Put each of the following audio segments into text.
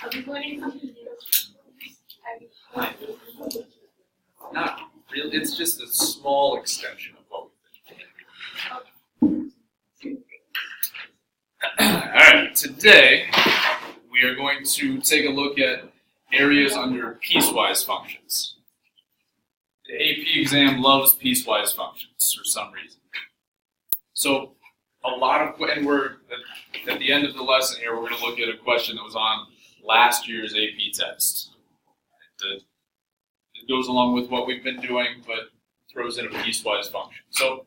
Are we learning something new? Not really. It's just a small extension of what we've been doing. Alright, today we are going to take a look at areas under piecewise functions. The AP exam loves piecewise functions for some reason. So and we're at the end of the lesson here, we're going to look at a question that was on last year's AP test. It goes along with what we've been doing, but throws in a piecewise function. So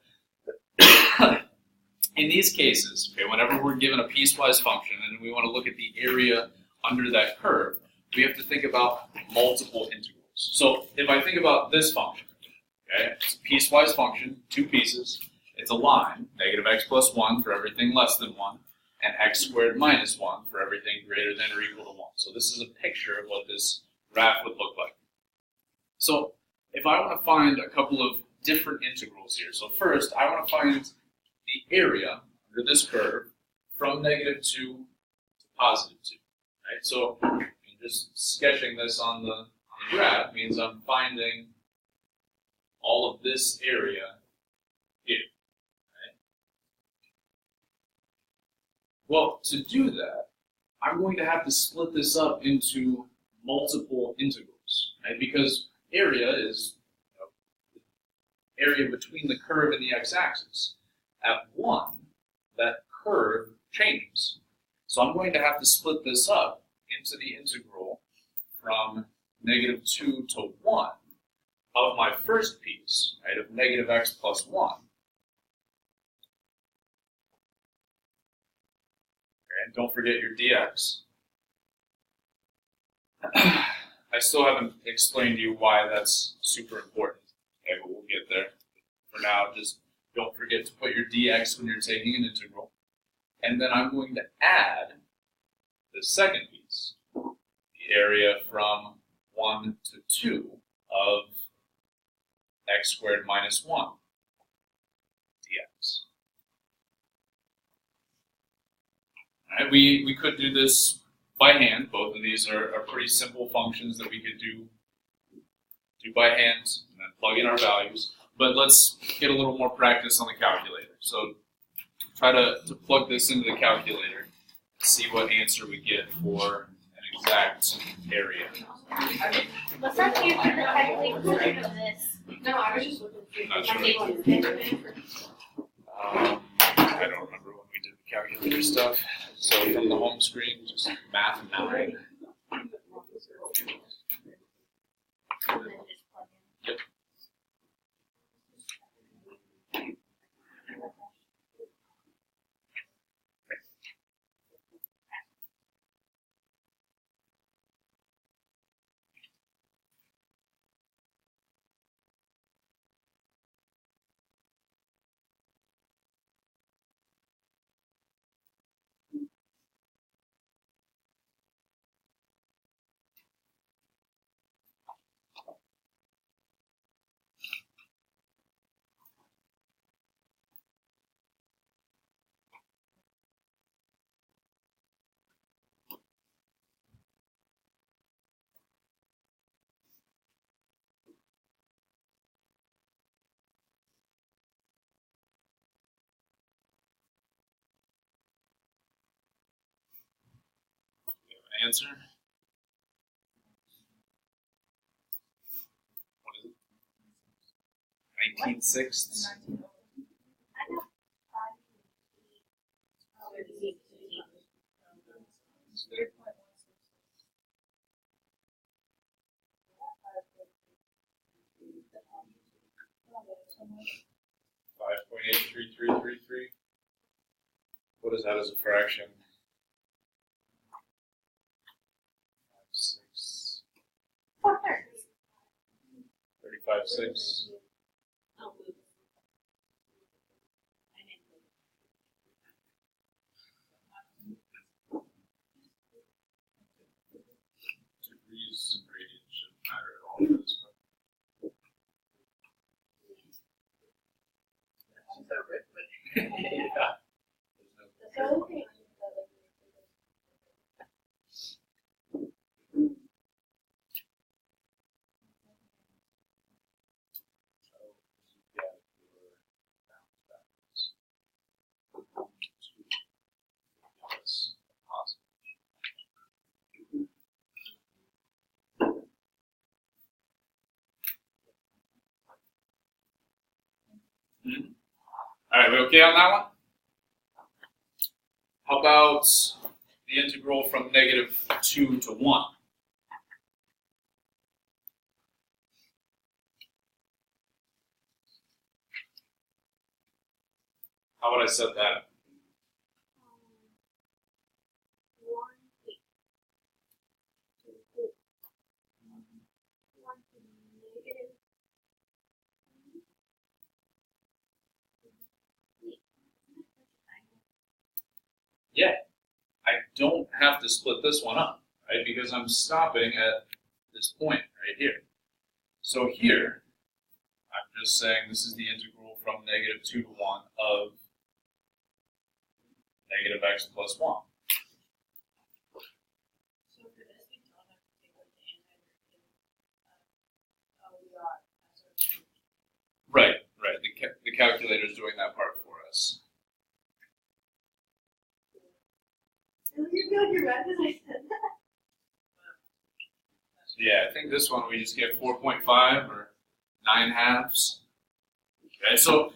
in these cases, okay, whenever we're given a piecewise function and we want to look at the area under that curve, we have to think about multiple integrals. So if I think about this function, okay, it's a piecewise function, two pieces. It's a line, negative x plus 1 for everything less than 1, and x squared minus 1 for everything greater than or equal to 1. So this is a picture of what this graph would look like. So if I want to find a couple of different integrals here, so first I want to find the area under this curve from negative 2 to positive 2. Right? So just sketching this on the graph means I'm finding all of this area here. Well, to do that, I'm going to have to split this up into multiple integrals, right? Because area is the area between the curve and the x-axis. At 1, that curve changes. So I'm going to have to split this up into the integral from negative 2 to 1 of my first piece, right, of negative x plus 1. And don't forget your dx. I still haven't explained to you why that's super important. Okay, but we'll get there. For now, just don't forget to put your dx when you're taking an integral. And then I'm going to add the second piece, the area from 1 to 2 of x squared minus 1 dx. Right, we could do this by hand. Both of these are pretty simple functions that we could do by hand and then plug in our values. But let's get a little more practice on the calculator. So try to plug this into the calculator, see what answer we get for an exact area. What's that here for the calculator for this? No, I was just looking for Not sure. I don't remember when we did the calculator stuff. So from the home screen, just math 9. Yep. Answer? What is it? 19/6? .83333. What is that as a fraction? 6. 35/6. Degrees and radians shouldn't matter at all for this one. Yeah. All right, we okay on that one? How about the integral from -2 to 1? How would I set that? Yeah, I don't have to split this one up, right? Because I'm stopping at this point right here. So here, I'm just saying this is the integral from -2 to 1 of -x plus 1. Right. The calculator is doing that part for us. You're doing your math as I said that. So yeah, I think this one we just get 4.5 or 9/2. Okay, so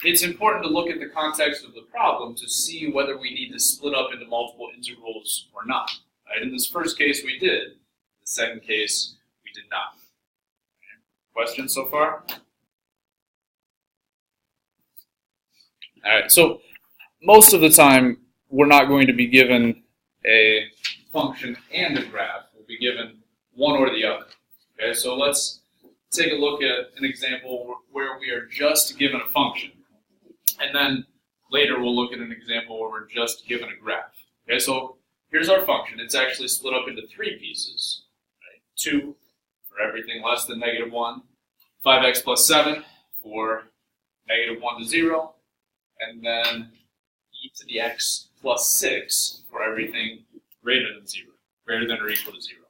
it's important to look at the context of the problem to see whether we need to split up into multiple integrals or not. Right? In this first case, we did. In the second case, we did not. Okay. Questions so far? All right, so most of the time, we're not going to be given a function and a graph. We'll be given one or the other. Okay, so let's take a look at an example where we are just given a function. And then later we'll look at an example where we're just given a graph. Okay, so here's our function. It's actually split up into 3 pieces. Right? 2 for everything less than -1, 5x plus 7 for -1 to 0, and then e to the x plus 6 for everything greater than 0, greater than or equal to 0.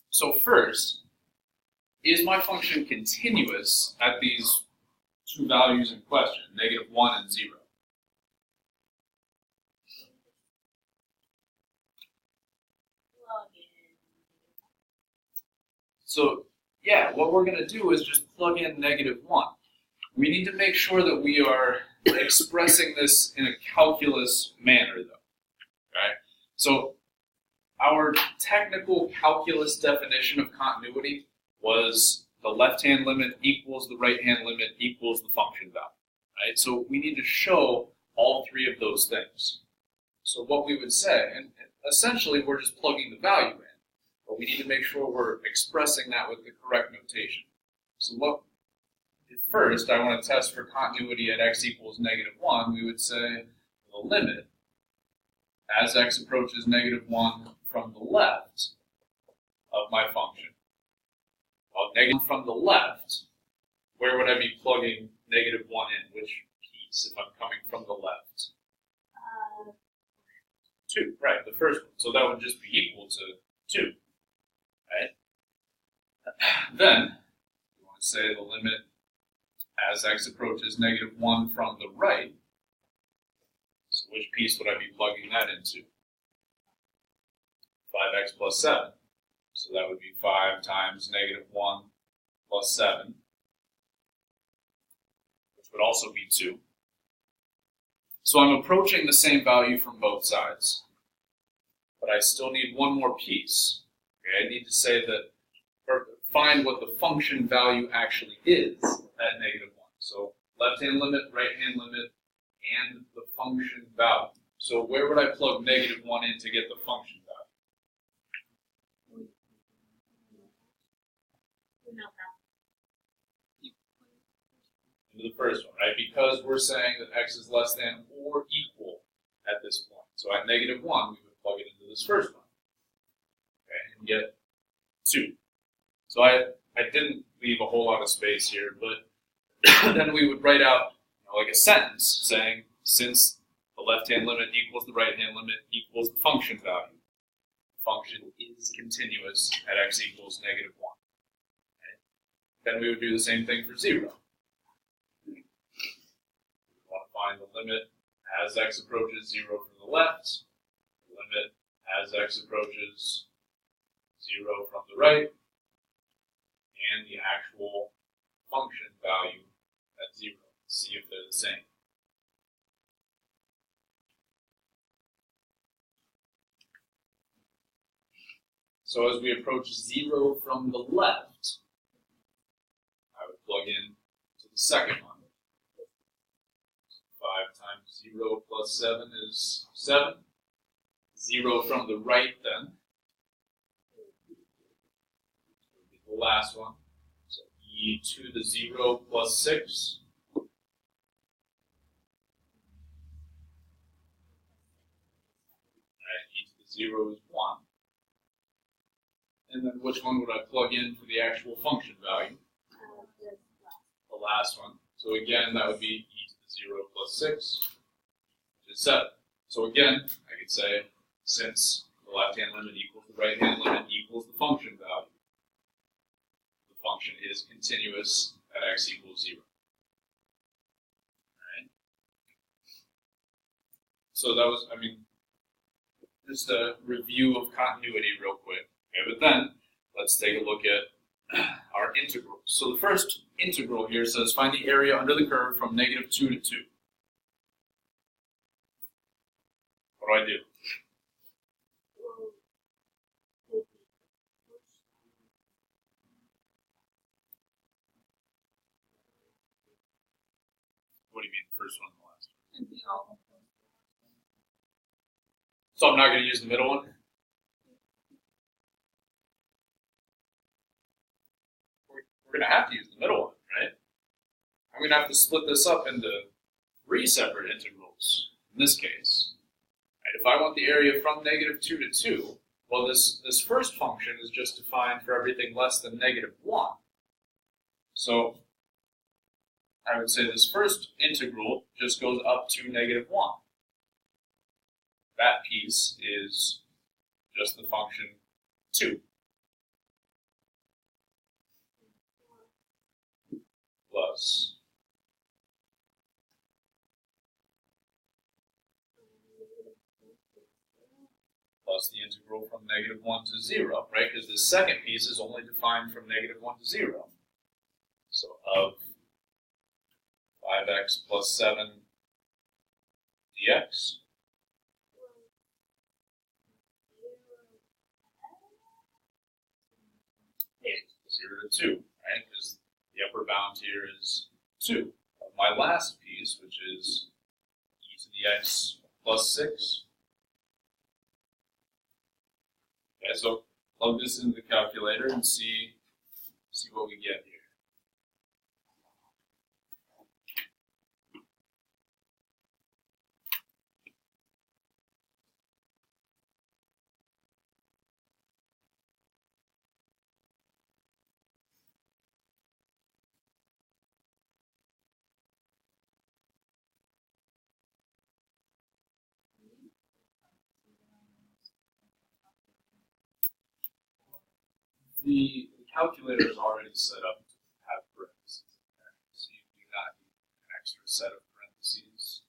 So first, is my function continuous at these 2 values in question, -1 and 0? So yeah, what we're going to do is just plug in -1. We need to make sure that we are expressing this in a calculus manner, though. Okay? So our technical calculus definition of continuity was the left-hand limit equals the right-hand limit equals the function value. Right? So we need to show all 3 of those things. So what we would say, and essentially we're just plugging the value in, but we need to make sure we're expressing that with the correct notation. So first, I want to test for continuity at x equals -1. We would say the limit as x approaches -1 from the left of my function. Well, -1 from the left, where would I be plugging -1 in? Which piece if I'm coming from the left? 2, right, the first one. So that would just be equal to 2, right? Then, we want to say the limit as x approaches -1 from the right. So which piece would I be plugging that into? 5x plus 7. So that would be 5 times -1 plus 7, which would also be 2. So I'm approaching the same value from both sides. But I still need one more piece. Okay, I need to say that, or find what the function value actually is at -1. So left-hand limit, right-hand limit, and the function value. So where would I plug -1 in to get the function value? Into the first one, right? Because we're saying that x is less than or equal at this point. So at -1, we would plug it into this first one. Okay, and get 2. So I didn't leave a whole lot of space here, but then we would write out like a sentence saying, since the left-hand limit equals the right-hand limit equals the function value, the function is continuous at x equals -1. Okay. Then we would do the same thing for 0. We want to find the limit as x approaches 0 from the left, the limit as x approaches 0 from the right, and the actual function value at 0. See if they're the same. So as we approach 0 from the left, I would plug in to the second one. 5 times 0 plus 7 is 7. 0 from the right then would be the last one. So e to the 0 plus 6. E to the 0 is 1. And then which one would I plug in for the actual function value? The last one. So again, that would be e to the 0 plus 6, which is 7. So again, I could say, since the left-hand limit equals the right-hand limit equals the function value, the function is continuous at x equals 0. Alright? So that was, just a review of continuity real quick. Okay, but then, let's take a look at our integrals. So the first integral here says find the area under the curve from -2 to 2. What do I do? What do you mean, the first one and the last one? So I'm not going to use the middle one? We're going to have to use the middle one, right? I'm going to have to split this up into 3 separate integrals in this case. Right, if I want the area from -2 to 2, well, this first function is just defined for everything less than -1. So I would say this first integral just goes up to -1. That piece is just the function 2 plus the integral from -1 to 0, right? Because the second piece is only defined from -1 to 0. So of 5x plus 7 dx. Zero to 2, right? Because the upper bound here is 2. My last piece, which is e to the x plus 6. Okay, so plug this into the calculator and see what we get here. The calculator is already set up to have parentheses in there, so you do not need an extra set of parentheses.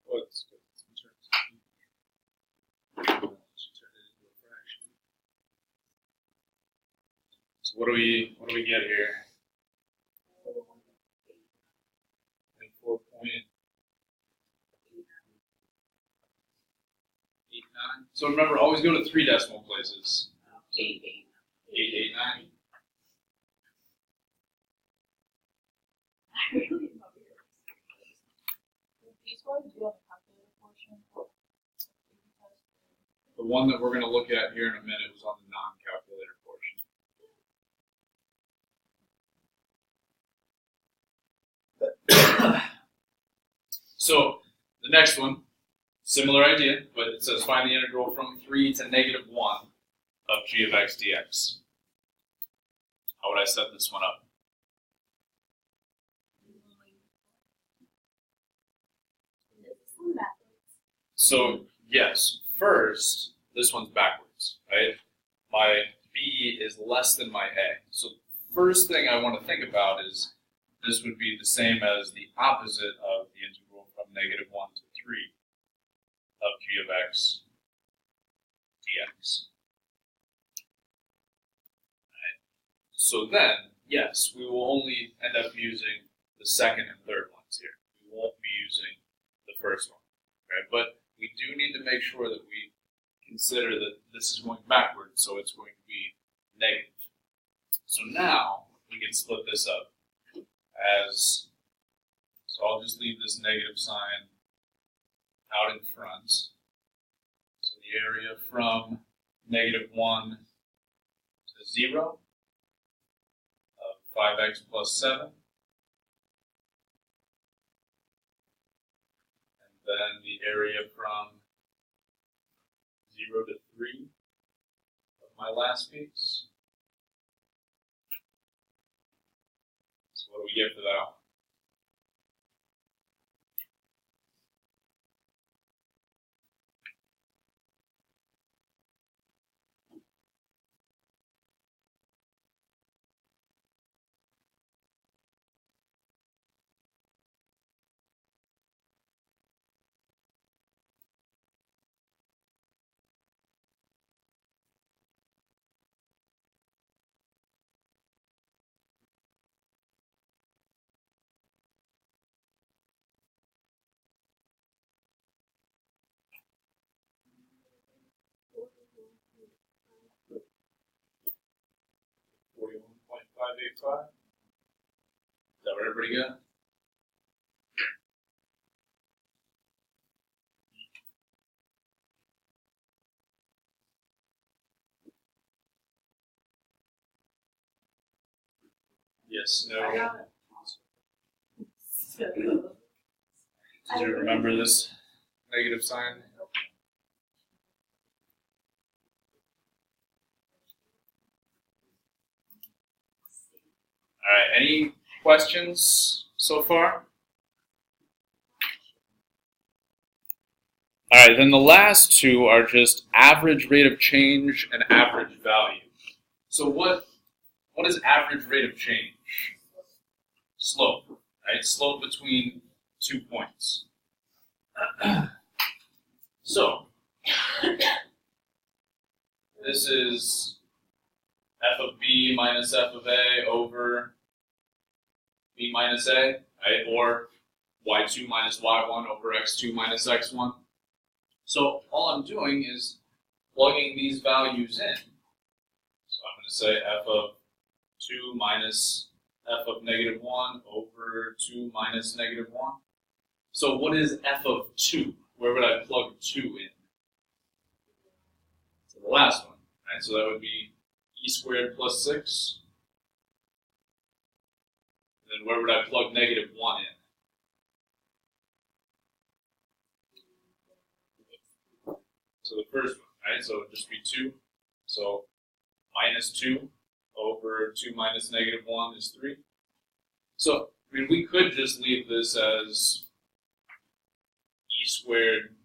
What's good? So what do we get here? 4.89. So remember, always go to 3 decimal places. 889. The one that we're going to look at here in a minute was on the non-calculator portion. So the next one, similar idea, but it says find the integral from 3 to -1 of g of x dx. How would I set this one up? So yes, first, this one's backwards, right? My b is less than my a. So first thing I want to think about is this would be the same as the opposite of the integral from -1 to 3 of g of x dx. Right. So then, yes, we will only end up using the second and third ones here. We won't be using the first one, right? But we do need to make sure that we consider that this is going backwards, so it's going to be negative. So now we can split this up as, so I'll just leave this negative sign out in front. So the area from -1 to 0 of 5x plus 7. And then the area from 0 to 3 of my last piece. So what do we get for that one? Is that what everybody got? Yes, no. I got it. Did you remember this negative sign? All right, any questions so far? All right, then the last two are just average rate of change and average value. So what is average rate of change? Slope, right? Slope between 2 points. So this is f of b minus f of a over b minus a, right? Or y2 minus y1 over x2 minus x1. So all I'm doing is plugging these values in. So I'm going to say f of 2 minus f of -1 over 2 minus -1. So what is f of 2? Where would I plug 2 in? So the last one, right? So that would be e squared plus 6. And then where would I plug -1 in? So the first one, right? So it would just be 2. So minus 2 over 2 minus -1 is 3. So, I mean, we could just leave this as e squared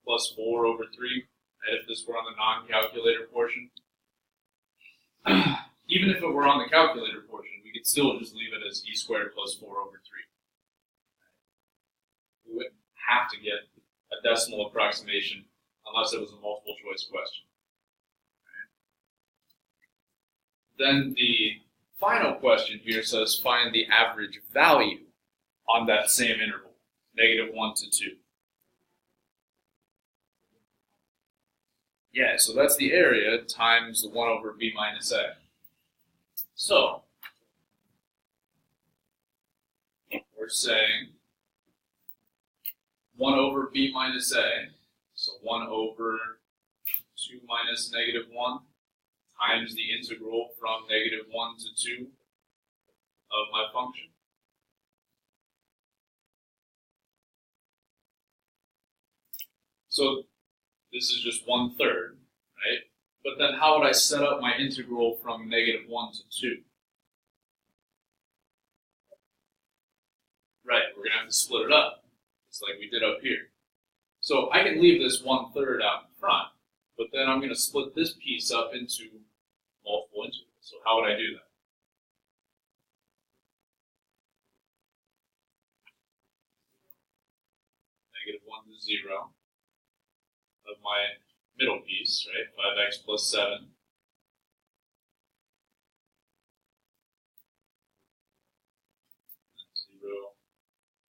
plus 4 over 3, right, if this were on the non-calculator portion. Even if it were on the calculator portion, we could still just leave it as e squared plus 4 over 3. We wouldn't have to get a decimal approximation unless it was a multiple choice question. Then the final question here says find the average value on that same interval, -1 to 2. Yeah, so that's the area times the 1 over b minus a. So we're saying 1 over b minus a, so 1 over 2 minus -1 times the integral from -1 to 2 of my function. So this is just 1/3, right? But then how would I set up my integral from -1 to 2? Right, we're going to have to split it up, just like we did up here. So I can leave this 1/3 out in front, but then I'm going to split this piece up into multiple integrals. So how would I do that? -1 to 0 of my middle piece, right? 5x plus 7. And 0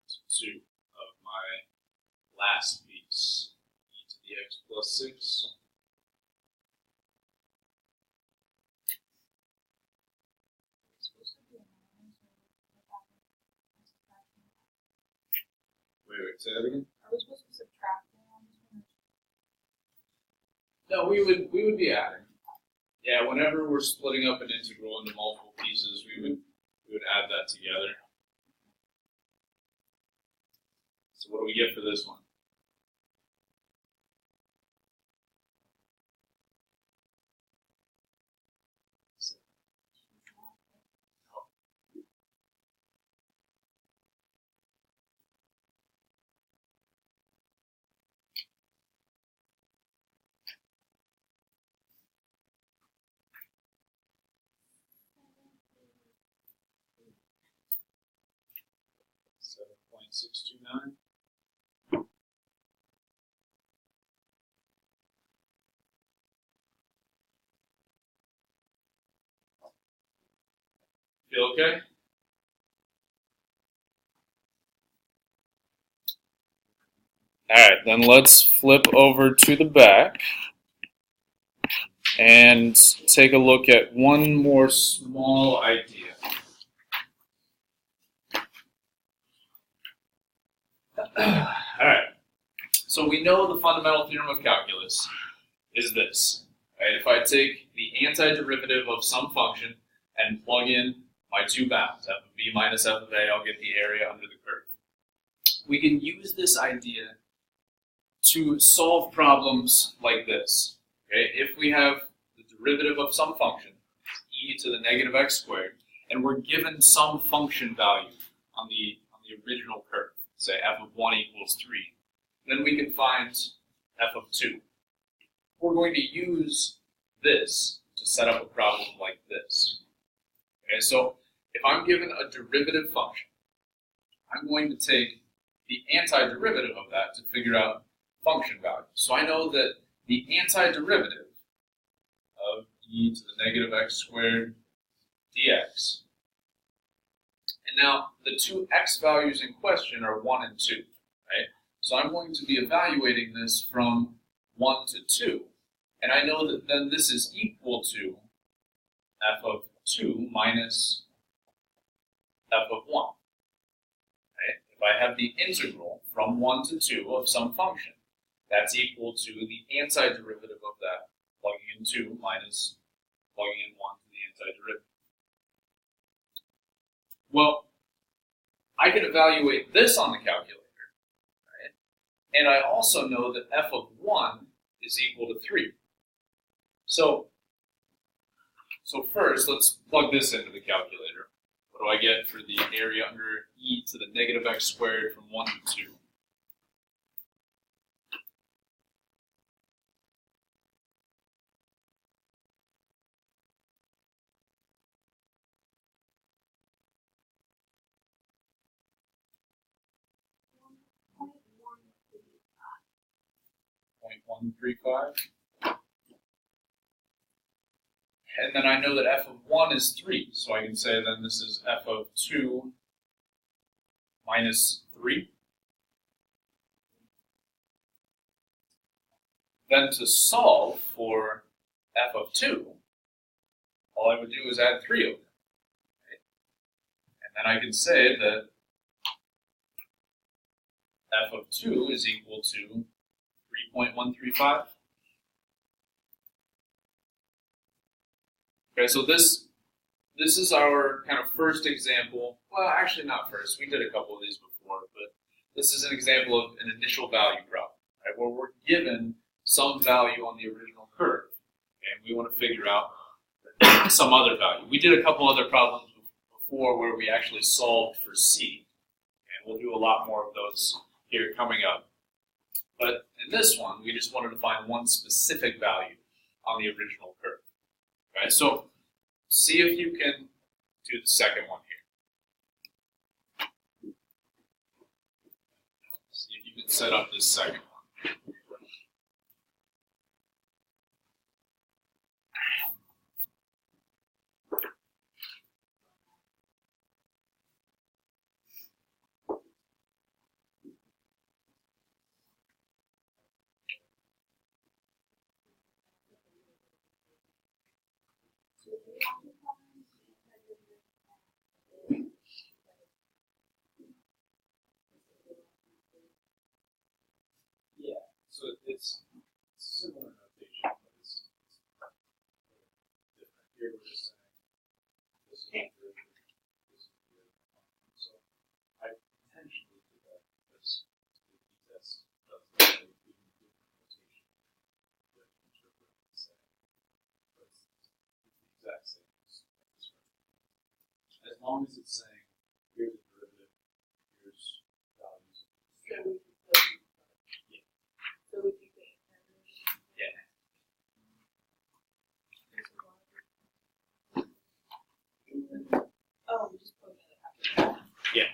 to 2 of my last piece, e to the x plus 6. Wait, say that again? Are we supposed to subtract on this one? No, we would be adding. Yeah, whenever we're splitting up an integral into multiple pieces, we would add that together. So what do we get for this one? .629. Feel okay? All right, then let's flip over to the back and take a look at one more small idea. All right, so we know the fundamental theorem of calculus is this. Right? If I take the antiderivative of some function and plug in my two bounds, f of b minus f of a, I'll get the area under the curve. We can use this idea to solve problems like this. Okay? If we have the derivative of some function, e to the negative x squared, and we're given some function value on the original curve, say f of 1 equals 3, then we can find f of 2. We're going to use this to set up a problem like this. Okay, so if I'm given a derivative function, I'm going to take the antiderivative of that to figure out function value. So I know that the antiderivative of e to the negative x squared dx. And now the two x values in question are 1 and 2, right? So I'm going to be evaluating this from 1 to 2. And I know that then this is equal to f of 2 minus f of 1. Right? If I have the integral from 1 to 2 of some function, that's equal to the antiderivative of that, plugging in 2 minus plugging in 1 to the antiderivative. Well, I can evaluate this on the calculator, right? And I also know that f of 1 is equal to 3. So first, let's plug this into the calculator. What do I get for the area under e to the negative x squared from 1 to 2? .135. And then I know that f of 1 is 3, so I can say then this is f of 2 minus 3. Then to solve for f of 2, all I would do is add 3 over it. Okay? And then I can say that f of 2 is equal to 3.135. Okay, so this is our kind of first example. Well, actually not first. We did a couple of these before, but this is an example of an initial value problem, right, where we're given some value on the original curve, okay, and we want to figure out some other value. We did a couple other problems before where we actually solved for c, and we'll do a lot more of those here coming up. But in this one, we just wanted to find one specific value on the original curve. Okay, so see if you can do the second one here. See if you can set up this second one. Yeah, so it's similar notation, but it's different. Here we're just saying this is the derivative, this is the derivative. So I intentionally did that because the test does that with different notation that interpret and say, but it's the exact same as this one. As long as it's saying here's the derivative, here's values. Yeah. Oh, we just put it in. Yeah.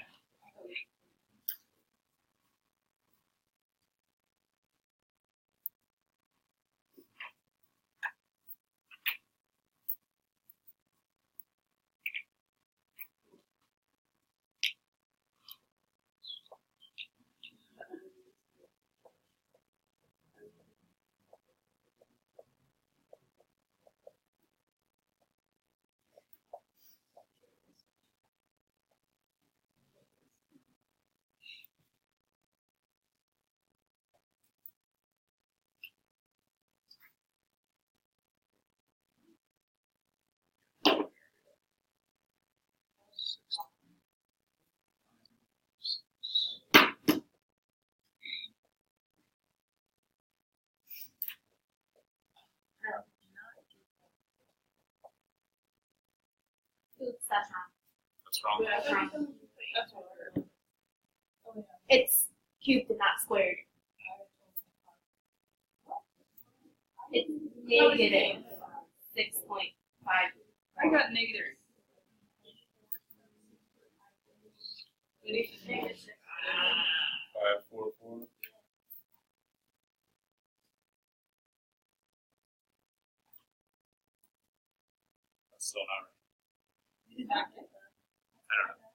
Oops, that's wrong. What's wrong? That's wrong. That's what I heard. Oh, yeah. It's cubed and not squared. It's negative 6.5. I got negative. Negative 6. 544. That's still not right. I don't know.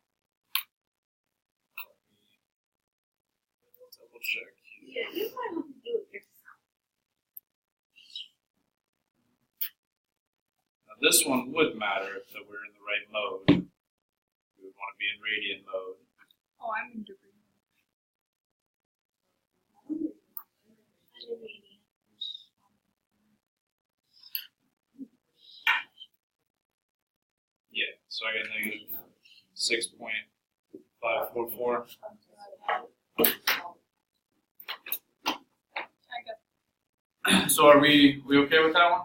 Let me double check here. Yeah, you might have to do it yourself. Now this one would matter if we're in the right mode. We would want to be in radian mode. Oh, I'm in degree. Yeah, so I got negative 6.544. I got So are we okay with that one?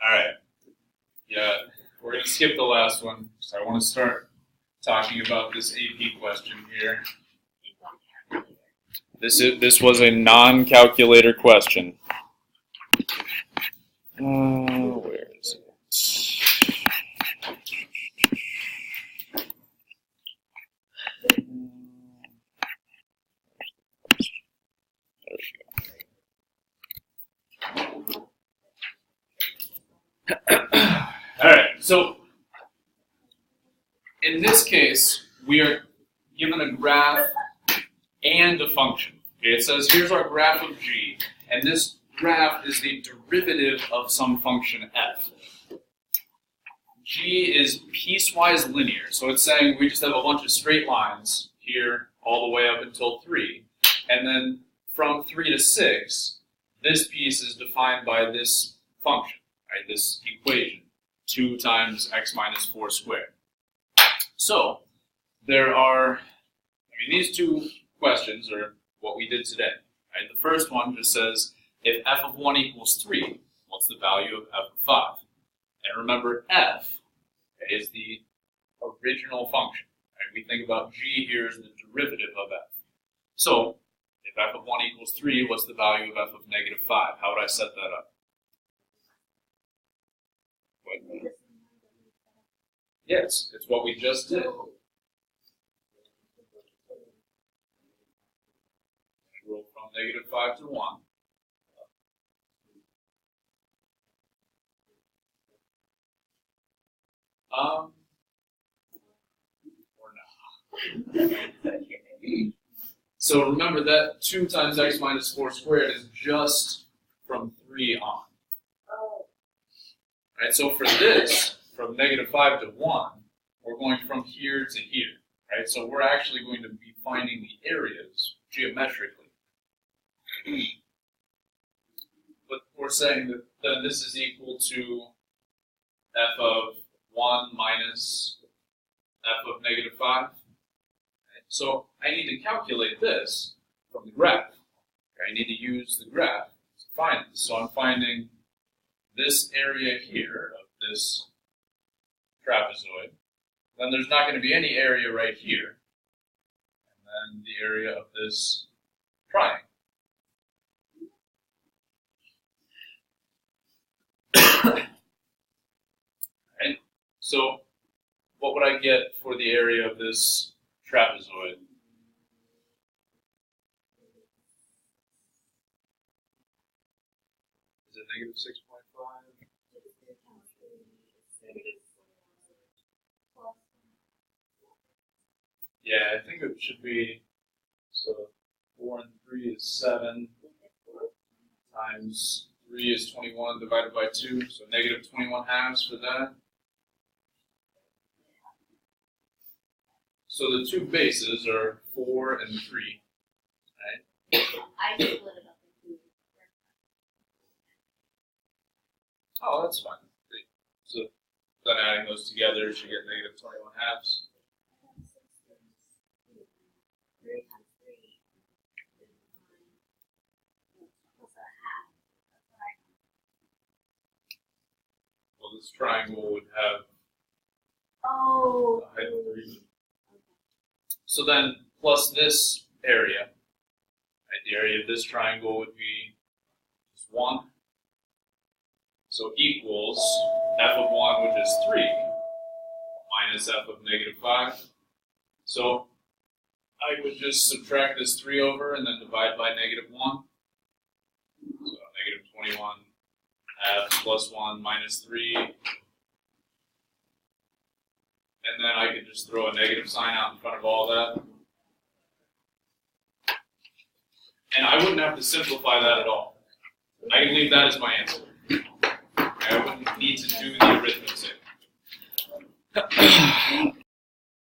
All right. Yeah, we're gonna skip the last one. So I want to start talking about this AP question here. This was a non-calculator question. Where is it? There we go. All right. So in this case, we are given a graph and a function. Okay, it says here's our graph of g, and this graph is the derivative of some function f. G is piecewise linear, so it's saying we just have a bunch of straight lines here all the way up until 3, and then from 3 to 6, this piece is defined by this function, right? This equation, 2 times x minus 4 squared. So there are, these two questions are what we did today. Right? The first one just says, if f of 1 equals 3, what's the value of f of 5? And remember, f is the original function. Right? We think about g here as the derivative of f. So, if f of 1 equals 3, what's the value of f of negative 5? How would I set that up? What? Yes, it's what we just did. Integral from negative 5 to 1. Or not. So remember that 2 times x minus 4 squared is just from 3 on. Right, so for this, from negative 5 to 1, we're going from here to here. Right, so we're actually going to be finding the areas geometrically. But we're saying that then this is equal to f of 1 minus f of negative 5. Okay, so I need to calculate this from the graph. Okay, I need to use the graph to find this. So I'm finding this area here of this trapezoid. Then there's not going to be any area right here. And then the area of this triangle. Right? So what would I get for the area of this trapezoid? Is it negative 6.5? Yeah, I think it should be, so 4 and 3 is 7, times 3 is 21 divided by 2, so negative 21 halves for that. So the two bases are 4 and 3, right? I split it up into. Oh, that's fine. So then adding those together, you should get negative 21 halves. 3 times 3 is 9 plus a half. That's what I got. Well, this triangle would have Oh. a height of 3. So then, plus this area, right, the area of this triangle would be just 1. So equals f of 1, which is 3, minus f of negative 5. So I would just subtract this 3 over and then divide by negative 1. So negative 21 halves plus 1 minus 3. And then I could just throw a negative sign out in front of all that. And I wouldn't have to simplify that at all. I can leave that as my answer. I wouldn't need to do the arithmetic.